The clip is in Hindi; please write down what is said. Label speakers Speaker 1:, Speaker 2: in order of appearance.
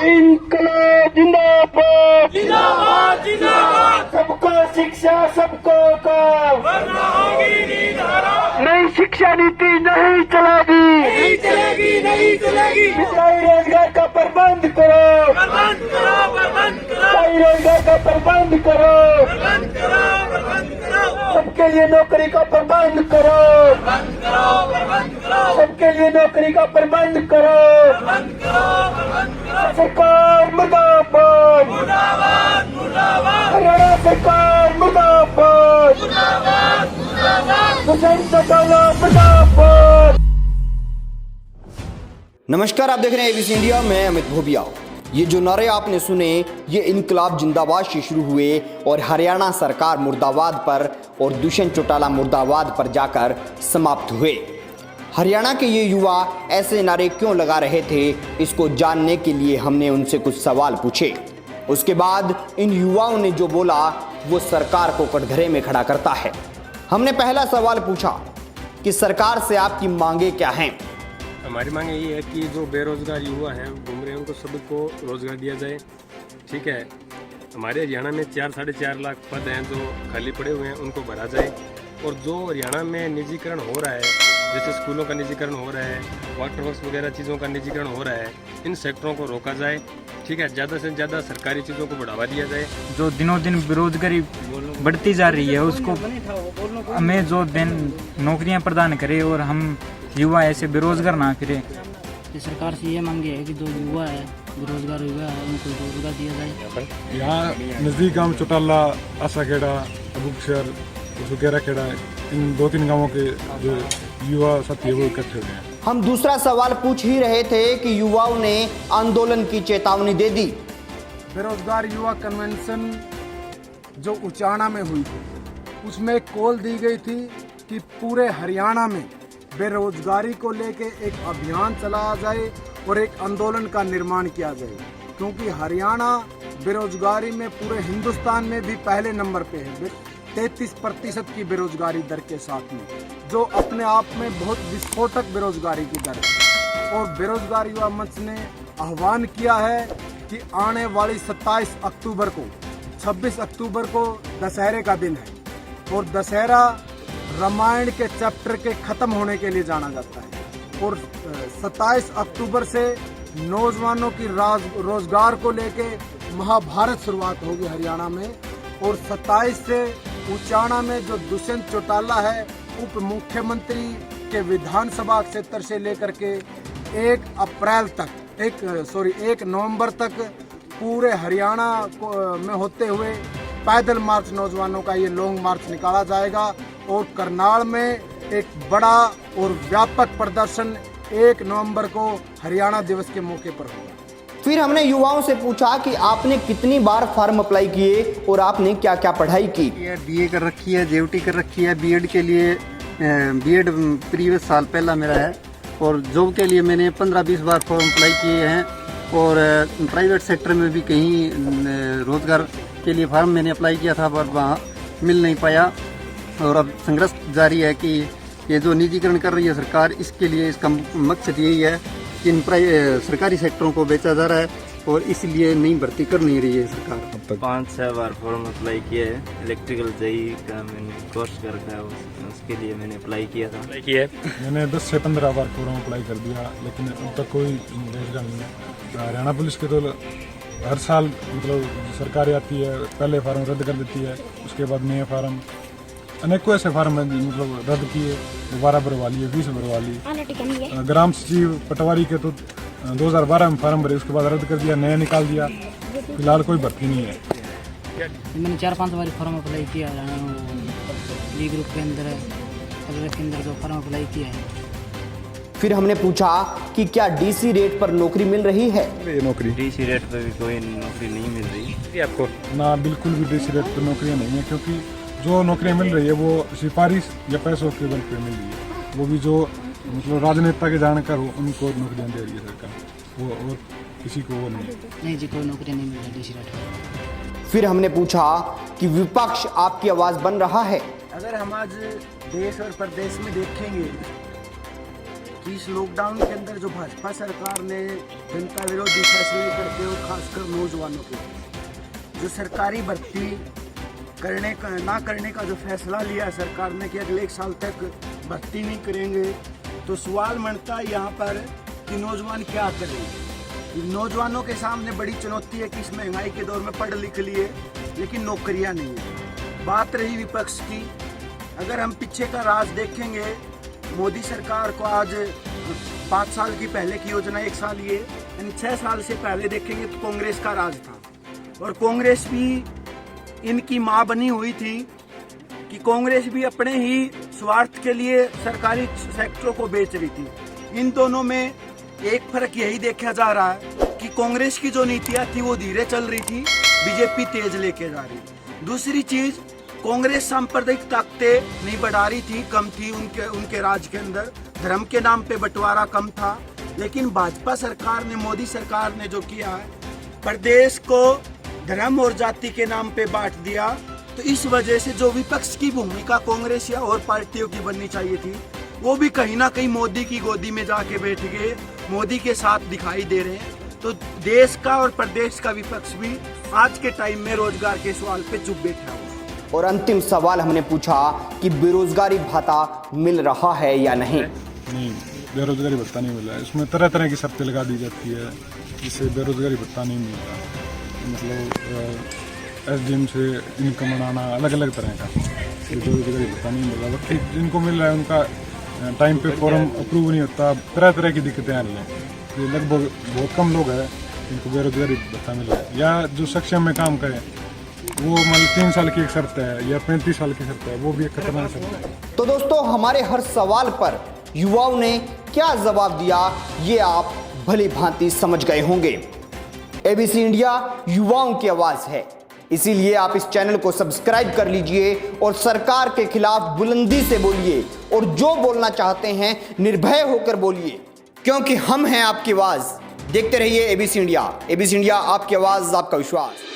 Speaker 1: इंकलाब जिंदाबाद
Speaker 2: जिंदाबाद जिंदाबाद।
Speaker 1: सबको शिक्षा सबको काम
Speaker 2: वरना होगी नींद हराम।
Speaker 1: नई शिक्षा नीति नहीं चलेगी
Speaker 2: नहीं चलेगी नहीं चलेगी।
Speaker 1: स्थायी रोजगार का प्रबंध करो
Speaker 2: प्रबंध करो प्रबंध करो
Speaker 1: स्थायी रोजगार का प्रबंध करो
Speaker 2: प्रबंध करो प्रबंध करो
Speaker 1: सबके लिए नौकरी का प्रबंध करो
Speaker 2: प्रबंध करो प्रबंध करो
Speaker 1: सबके लिए नौकरी का प्रबंध करो
Speaker 2: प्रबंध करो प्रबंध करो।
Speaker 1: सरकार मुर्दाबाद
Speaker 2: मुर्दाबाद मुर्दाबाद
Speaker 1: हरियाणा सरकार मुर्दाबाद
Speaker 2: मुर्दाबाद मुर्दाबाद।
Speaker 1: दुष्यंत चौटाला मुर्दाबाद।
Speaker 3: नमस्कार, आप देख रहे हैं एबीसी इंडिया। मैं अमित भोबिया। ये जो नारे आपने सुने, ये इनकलाब जिंदाबाद से शुरू हुए और हरियाणा सरकार मुर्दाबाद पर और दुष्यंत चौटाला मुर्दाबाद पर जाकर समाप्त हुए। हरियाणा के ये युवा ऐसे नारे क्यों लगा रहे थे, इसको जानने के लिए हमने उनसे कुछ सवाल पूछे। उसके बाद इन युवाओं ने जो बोला वो सरकार को कटघरे में खड़ा करता है। हमने पहला सवाल पूछा कि सरकार से आपकी मांगे क्या हैं।
Speaker 4: हमारी मांग यही है कि जो बेरोजगार युवा हैं घूम रहे हैं उनको सभी को रोजगार दिया जाए। ठीक है, हमारे हरियाणा में 4-4.5 लाख पद हैं जो खाली पड़े हुए हैं, उनको भरा जाए। और जो हरियाणा में निजीकरण हो रहा है, जैसे स्कूलों का निजीकरण हो रहा है, वाटर वर्क्स वगैरह चीज़ों का निजीकरण हो रहा है, इन सेक्टरों को रोका जाए। ठीक है, ज़्यादा से ज़्यादा सरकारी चीज़ों को बढ़ावा दिया जाए।
Speaker 5: जो दिनों दिन बेरोजगारी बढ़ती जा रही है उसको हमें जो दिन नौकरियां प्रदान करे और हम युवा ऐसे बेरोजगार ना फिरे।
Speaker 6: ये सरकार से ये मांगे है कि जो युवा है बेरोजगार युवा है उनको रोजगार दिया जाए।
Speaker 7: यहाँ नज़दीक गांव चौटाला, आशाखेड़ा, अबुकसर, सुकेरा खेड़ा, इन 2-3 गांवों के जो युवा साथी है वो इकट्ठे हुए हैं।
Speaker 3: हम दूसरा सवाल पूछ ही रहे थे कि युवाओं ने आंदोलन की चेतावनी दे दी।
Speaker 8: बेरोजगार युवा कन्वेंशन जो उचाना में हुई थी, उसमें कॉल दी गई थी कि पूरे हरियाणा में बेरोजगारी को लेके एक अभियान चलाया जाए और एक आंदोलन का निर्माण किया जाए, क्योंकि हरियाणा बेरोजगारी में पूरे हिंदुस्तान में भी पहले नंबर पे है, 33% की बेरोजगारी दर के साथ में, जो अपने आप में बहुत विस्फोटक बेरोजगारी की दर है। और बेरोजगार युवा मंच ने आह्वान किया है कि आने वाली 27 अक्टूबर को, 26 अक्टूबर को दशहरे का दिन है और दशहरा रामायण के चैप्टर के खत्म होने के लिए जाना जाता है। और 27 अक्टूबर से नौजवानों की रोजगार को लेके महाभारत शुरुआत होगी हरियाणा में। और 27 से उचाना में जो दुष्यंत चौटाला है, उप मुख्यमंत्री के विधानसभा क्षेत्र से लेकर के 1 नवंबर तक पूरे हरियाणा में होते हुए पैदल मार्च नौजवानों का ये लॉन्ग मार्च निकाला जाएगा। और करनाल में एक बड़ा और व्यापक प्रदर्शन 1 नवंबर को हरियाणा दिवस के मौके पर होगा।
Speaker 3: फिर हमने युवाओं से पूछा कि आपने कितनी बार फॉर्म अप्लाई किए और आपने क्या क्या पढ़ाई की।
Speaker 9: बीए कर रखी है, जेयूटी कर रखी है, बीएड के लिए बीएड प्रीवियस साल पहला मेरा है। और जॉब के लिए मैंने 15-20 बार फॉर्म अप्लाई किए हैं। और प्राइवेट सेक्टर में भी कहीं रोजगार के लिए फॉर्म मैंने अप्लाई किया था पर वहाँ मिल नहीं पाया। और अब संघर्ष जारी है कि ये जो निजीकरण कर रही है सरकार, इसके लिए इसका मकसद यही है कि इन सरकारी सेक्टरों को बेचा जा रहा है और इसलिए नई भर्ती कर नहीं रही है सरकार।
Speaker 10: 5-6 बार फॉर्म अप्लाई किया है। इलेक्ट्रिकल जेई का मैंने कोर्स कर रखा है, उसके लिए मैंने अप्लाई किया था।
Speaker 7: मैंने 10 से 15 बार फॉर्म अप्लाई कर दिया, लेकिन अब तक कोई रोजगार नहीं है। हरियाणा पुलिस के तो हर साल मतलब सरकार आती है, पहले फार्म रद्द कर देती है, उसके बाद नए फार्म, अनेकों ऐसे फार्म मतलब रद्द किए, दोबारा भरवा लिए, फीस भरवा ली। ग्राम सचिव पटवारी के तो 2012 में फार्म भरे, उसके बाद रद्द कर दिया, नया निकाल दिया। फिलहाल कोई भर्ती नहीं है।
Speaker 6: मैंने 4-5 बार फॉर्म अप्लाई किया डी ग्रुप के अंदर, के अंदर जो फॉर्म अप्लाई किया है।
Speaker 3: फिर हमने पूछा कि क्या डीसी रेट पर नौकरी मिल रही है।
Speaker 7: ये नौकरी
Speaker 10: डीसी रेट पर भी कोई नौकरी नहीं मिल रही
Speaker 4: आपको
Speaker 7: ना, बिल्कुल भी डीसी रेट पर नौकरियाँ नहीं है, क्योंकि जो नौकरियाँ मिल रही है वो सिफारिश या पैसों के बल पे मिल रही है। वो भी जो मतलब राजनेता के जानकार हो उनको नौकरियाँ दे रही है सरकार, वो और किसी को वो नहीं
Speaker 6: जी, कोई नौकरी नहीं मिल रही डीसी रेट पर।
Speaker 3: फिर हमने पूछा कि विपक्ष आपकी आवाज बन रहा है।
Speaker 8: अगर हम आज देश और प्रदेश में देखेंगे कि इस लॉकडाउन के अंदर जो भाजपा सरकार ने जनता विरोधी फैसले करके और खासकर नौजवानों के जो सरकारी भर्ती ना करने का जो फैसला लिया है सरकार ने कि अगले 1 साल तक भर्ती नहीं करेंगे, तो सवाल बनता है यहाँ पर कि नौजवान क्या करेंगे। नौजवानों के सामने बड़ी चुनौती है कि इस महंगाई के दौर में पढ़ लिख लिए लेकिन नौकरियाँ नहीं है। बात रही विपक्ष की, अगर हम पीछे का राज देखेंगे, मोदी सरकार को आज 5 साल की पहले की योजना 1 साल ये यानी 6 साल से पहले देखेंगे तो कांग्रेस का राज था और कांग्रेस भी इनकी माँ बनी हुई थी कि कांग्रेस भी अपने ही स्वार्थ के लिए सरकारी सेक्टरों को बेच रही थी। इन दोनों में एक फर्क यही देखा जा रहा है कि कांग्रेस की जो नीतियाँ थी वो धीरे चल रही थी, बीजेपी तेज लेके जा रही। दूसरी चीज, कांग्रेस सांप्रदायिक ताकतें नहीं बढ़ा रही थी, कम थी उनके राज के अंदर, धर्म के नाम पे बंटवारा कम था। लेकिन भाजपा सरकार ने, मोदी सरकार ने जो किया है, प्रदेश को धर्म और जाति के नाम पे बांट दिया। तो इस वजह से जो विपक्ष की भूमिका कांग्रेस या और पार्टियों की बननी चाहिए थी, वो भी कहीं ना कहीं मोदी की गोदी में जाके बैठ गए, मोदी के साथ दिखाई दे रहे हैं। तो देश का और प्रदेश का विपक्ष भी आज के टाइम में रोजगार के सवाल पे चुप बैठा हुआ।
Speaker 3: और अंतिम सवाल हमने पूछा कि बेरोजगारी भत्ता मिल रहा है या नहीं।
Speaker 7: नहीं, बेरोजगारी भत्ता नहीं मिल रहा है। इसमें तरह तरह की शर्तें लगा दी जाती है जिससे बेरोजगारी भत्ता नहीं मिलता। मतलब एसडीएम से इनकम बनाना, अलग अलग तरह का बेरोजगारी भत्ता नहीं मिल रहा। बाकी जिनको मिल रहा है उनका टाइम पे फॉर्म अप्रूव नहीं होता, तरह तरह की दिक्कतें आ रही हैं। ये लगभग बहुत कम लोग हैं जिनको बेरोजगारी भत्ता मिल रहा है। या जो सक्षम में काम करें वो मतलब 3 साल की एक शर्त है या 35 साल की शर्त है, वो भी एक खतरनाक शर्त है।
Speaker 3: तो दोस्तों, हमारे हर सवाल पर युवाओं ने क्या जवाब दिया ये आप भली भांति समझ गए होंगे। एबीसी इंडिया युवाओं की आवाज है, इसीलिए आप इस चैनल को सब्सक्राइब कर लीजिए और सरकार के खिलाफ बुलंदी से बोलिए और जो बोलना चाहते हैं निर्भय होकर बोलिए, क्योंकि हम हैं आपकी आवाज। देखते रहिए एबीसी इंडिया। एबीसी इंडिया, आपकी आवाज, आपका विश्वास।